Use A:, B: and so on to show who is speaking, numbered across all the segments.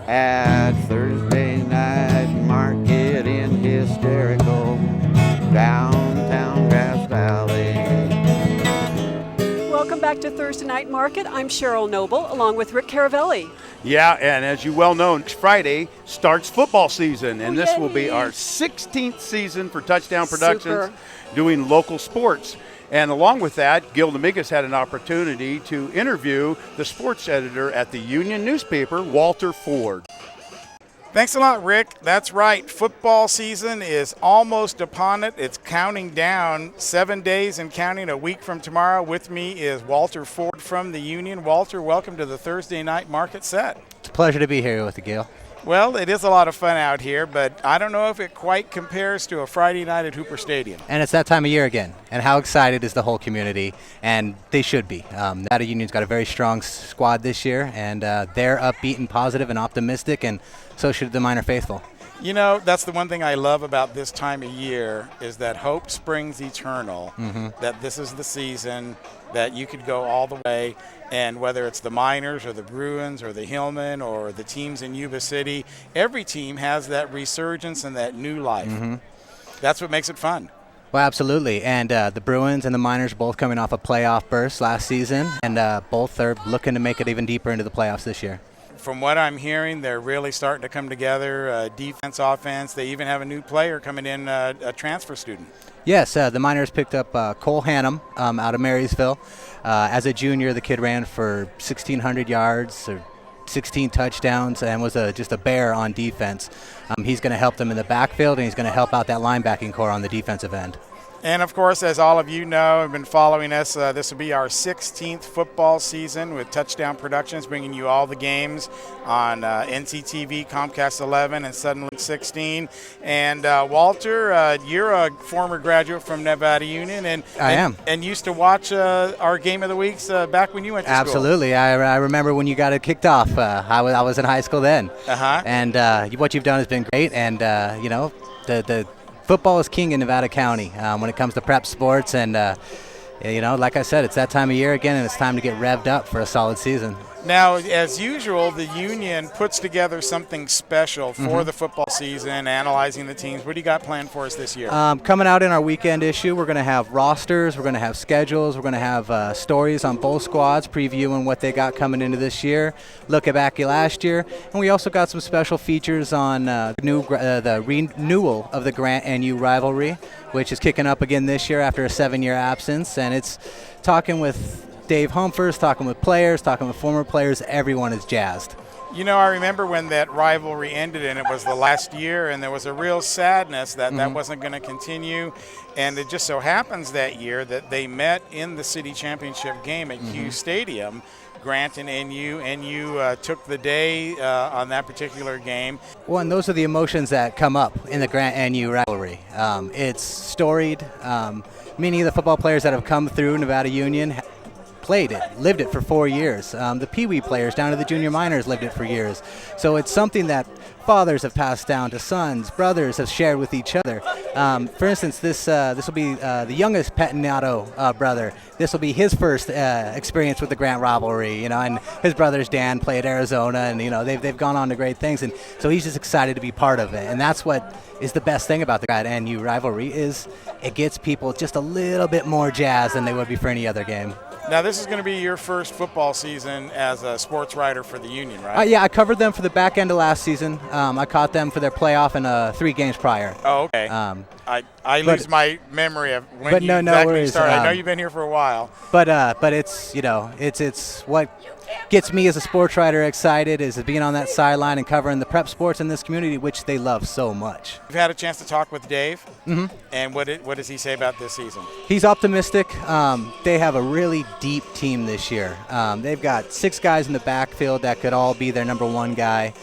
A: at Thursday night market in hysterical downtown Grass Valley.
B: Welcome back to Thursday Night Market. I'm Cheryl Noble along with Rick Caravelli.
C: Yeah, and as you well know, next Friday starts football season, and this will be our 16th season for Touchdown Productions doing local sports. And along with that, Gil Dominguez had an opportunity to interview the sports editor at the Union newspaper, Walter Ford.
D: Thanks a lot, Rick. That's right. Football season is almost upon it. It's counting down 7 days and counting, a week from tomorrow. With me is Walter Ford from the Union. Walter, welcome to the Thursday Night Market set.
E: It's a pleasure to be here with you, Gil.
D: Well, it is a lot of fun out here, but I don't know if it quite compares to a Friday night at Hooper Stadium.
E: And it's that time of year again. And how excited is the whole community? And they should be. Nevada Union's got a very strong squad this year, and they're upbeat and positive and optimistic, and so should the Minor faithful.
D: You know, that's the one thing I love about this time of year is that hope springs eternal, that this is the season that you could go all the way, and whether it's the Miners or the Bruins or the Hillmen or the teams in Yuba City, every team has that resurgence and that new life. That's what makes it fun.
E: Well, absolutely. And the Bruins and the Miners are both coming off a playoff burst last season, and both are looking to make it even deeper into the playoffs this year.
D: From what I'm hearing, they're really starting to come together, defense, offense. They even have a new player coming in, a transfer student.
E: Yes, the Miners picked up Cole Hannum out of Marysville. As a junior, the kid ran for 1,600 yards or 16 touchdowns and was just a bear on defense. He's going to help them in the backfield, and he's going to help out that linebacking core on the defensive end.
D: And, of course, as all of you know, have been following us, this will be our 16th football season with Touchdown Productions, bringing you all the games on NCTV, Comcast 11, and Suddenlink 16. And, Walter, you're a former graduate from Nevada Union.
E: I am.
D: And used to watch our Game of the Weeks back when you went to school.
E: Absolutely. I remember when you got it kicked off. I was in high school then. And what you've done has been great. And, the football is king in Nevada County when it comes to prep sports, and like I said, it's that time of year again, and it's time to get revved up for a solid season.
D: Now, as usual, the Union puts together something special for the football season, analyzing the teams. What do you got planned for us this year?
E: Coming out in our weekend issue, we're going to have rosters, we're going to have schedules, we're going to have stories on both squads, previewing what they got coming into this year, looking back at last year, and we also got some special features on the renewal of the Grant NU rivalry, which is kicking up again this year after a 7-year absence, and it's talking with Dave Humphers, talking with players, talking with former players. Everyone is jazzed.
D: You know, I remember when that rivalry ended, and it was the last year, and there was a real sadness that that wasn't going to continue. And it just so happens that year that they met in the city championship game at Hughes Stadium, Grant and NU. NU took the day on that particular game.
E: Well, and those are the emotions that come up in the Grant NU rivalry. It's storied. Many of the football players that have come through Nevada Union played it, lived it for 4 years. The Pee Wee players down to the junior minors lived it for years. So it's something that fathers have passed down to sons, brothers have shared with each other. For instance, this will be the youngest Pettinato brother. This will be his first experience with the Grant rivalry, and his brothers Dan play at Arizona, and they've gone on to great things, and so he's just excited to be part of it. And that's what is the best thing about the Grant NU rivalry is it gets people just a little bit more jazzed than they would be for any other game.
D: Now, this is going to be your first football season as a sports writer for the Union, right?
E: Yeah, I covered them for the back end of last season. I caught them for their playoff and 3 games prior.
D: Oh, okay. I lose my memory of when you exactly started. I know you've been here for a while.
E: But it's it's what gets me as a sports writer excited is being on that sideline and covering the prep sports in this community, which they love so much.
D: You've had a chance to talk with Dave, and what does he say about this season?
E: He's optimistic. They have a really deep team this year. They've got 6 guys in the backfield that could all be their number 1 guy.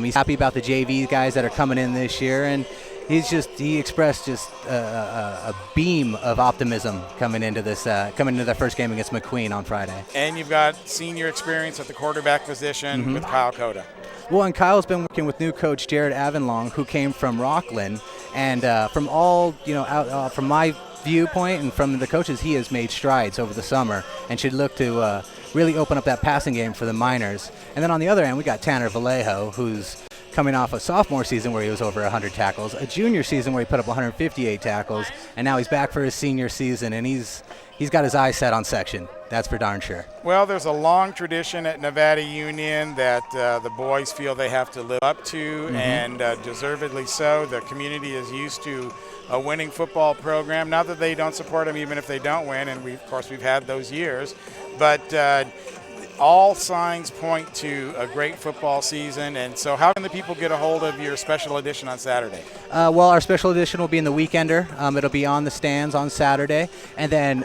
E: He's happy about the JV guys that are coming in this year, and he expressed just a beam of optimism coming into their first game against McQueen on Friday.
D: And you've got senior experience at the quarterback position with Kyle Cota.
E: Well, and Kyle's been working with new coach Jared Avenlong, who came from Rockland, and from all from my viewpoint and from the coaches, he has made strides over the summer and should look to really open up that passing game for the Miners. And then on the other end, we got Tanner Vallejo, who's coming off a sophomore season where he was over 100 tackles, a junior season where he put up 158 tackles, and now he's back for his senior season, and he's got his eyes set on section. That's for darn sure.
D: Well, there's a long tradition at Nevada Union that the boys feel they have to live up to, and deservedly so. The community is used to a winning football program. Not that they don't support them even if they don't win, and of course we've had those years, but all signs point to a great football season. And so how can the people get a hold of your special edition on Saturday?
E: Well, our special edition will be in the Weekender. It'll be on the stands on Saturday. And then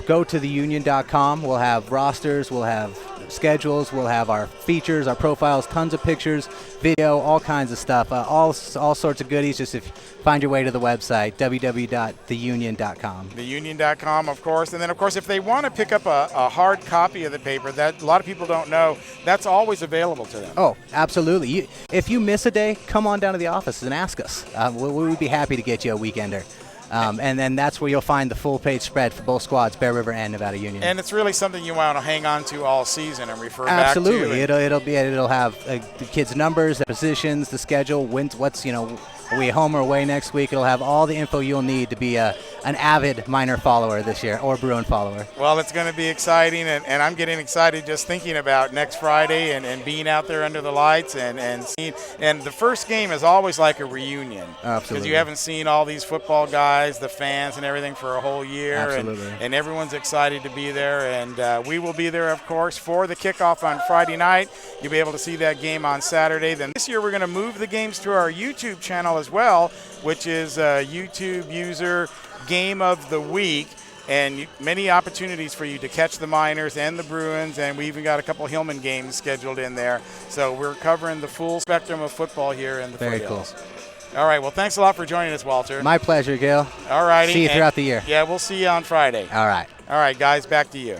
E: go to theunion.com. We'll have rosters, we'll have schedules, we'll have our features, our profiles, tons of pictures, video, all kinds of stuff, all sorts of goodies. Just if find your way to the website, www.theunion.com.
D: Theunion.com, of course. And then, of course, if they want to pick up a hard copy of the paper, that a lot of people don't know, that's always available to them.
E: Oh, absolutely. If you miss a day, come on down to the office and ask us. We would be happy to get you a Weekender. And then that's where you'll find the full-page spread for both squads, Bear River and Nevada Union.
D: And it's really something you want to hang on to all season and refer
E: Absolutely.
D: back to.
E: It'll have the kids' numbers, the positions, the schedule, what's are we home or away next week. It'll have all the info you'll need to be an avid Miner follower this year, or Bruin follower.
D: Well, it's going to be exciting, and I'm getting excited just thinking about next Friday and being out there under the lights and seeing. And the first game is always like a reunion.
E: Absolutely.
D: Because you haven't seen all these football guys, the fans, and everything for a whole year.
E: Absolutely.
D: And everyone's excited to be there, and we will be there, of course, for the kickoff on Friday night. You'll be able to see that game on Saturday. Then this year we're going to move the games to our YouTube channel as well, which is YouTube user Game of the Week, and many opportunities for you to catch the Miners and the Bruins, and we even got a couple Hillman games scheduled in there. So we're covering the full spectrum of football here in the foothills.
E: Very cool.
D: All right, well, thanks a lot for joining us, Walter.
E: My pleasure, Gil.
D: All righty.
E: See you throughout the year.
D: Yeah, we'll see you on Friday.
E: All right.
D: All right, guys, back to you.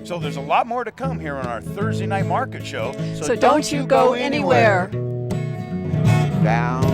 C: So there's a lot more to come here on our Thursday night market show.
B: So don't you go anywhere.
A: Down